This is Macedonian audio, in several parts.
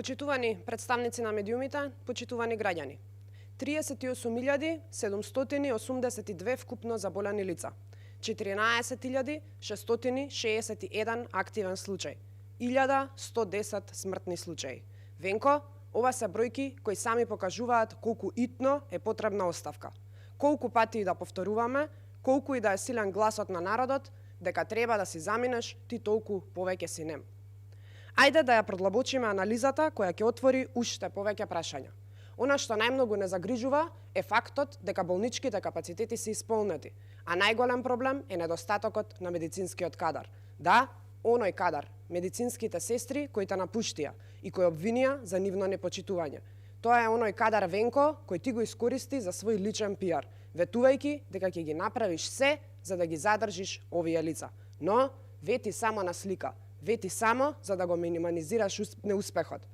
Почитувани представници на медиумите, почитувани граѓани. 38.782 вкупно заболени лица, 14.661 активен случај, 1.110 смртни случаи. Венко, ова се бројки кои сами покажуваат колку итно е потребна оставка. Колку пати и да повторуваме, колку и да е силен гласот на народот, дека треба да си заминеш, ти толку повеќе си нем. Ајде да ја продлабочиме анализата која ќе отвори уште повеќе прашања. Она што најмногу не загрижува е фактот дека болничките капацитети се исполнети, а најголем проблем е недостатокот на медицинскиот кадар. Да, оној кадар, медицинските сестри кои те напуштија и кои обвинија за нивно непочитување. Тоа е оној кадар Венко кој ти го искористи за свој личен пиар, ветувајќи дека ќе ги направиш се за да ги задржиш овие лица. Но вети само на слика, вети само за да го минимализираш неуспехот,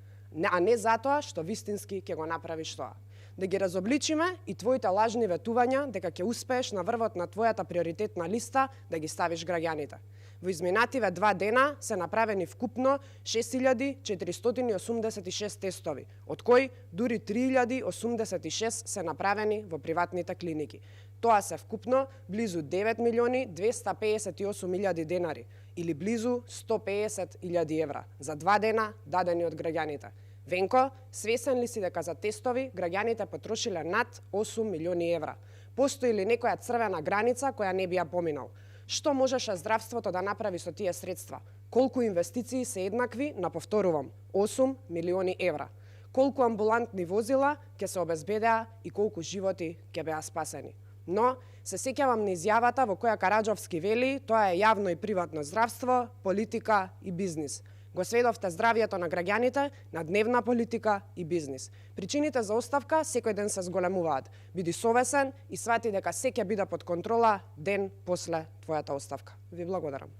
а не затоа што вистински ќе го направиш тоа. Да ги разобличиме и твоите лажни ветувања дека ќе успееш на врвот на твојата приоритетна листа да ги ставиш граѓаните. Во изминативе 2 дена се направени вкупно 6486 тестови, од кои дури 3086 се направени во приватните клиники. Тоа се вкупно близу 9.258.000 денари или близу 150.000 евра за 2 дена дадени од граѓаните. Венко, свесен ли си дека за тестови граѓаните потрошиле над 8 милиони евра? Постои ли некоја црвена граница која не би ја поминал? Што можеше здравството да направи со тие средства? Колку инвестиции се еднакви, на повторувам, 8 милиони евра? Колку амбулантни возила ќе се обезбедеа и колку животи ќе беа спасени? Но, се сеќавам на изјавата во која Караџовски вели, тоа е јавно и приватно здравство, политика и бизнис. Го сведовте здравието на граѓаните на дневна политика и бизнис. Причините за оставка секој ден се зголемуваат. Биди совесен и свати дека се ќе биде под контрола ден после твојата оставка. Ви благодарам.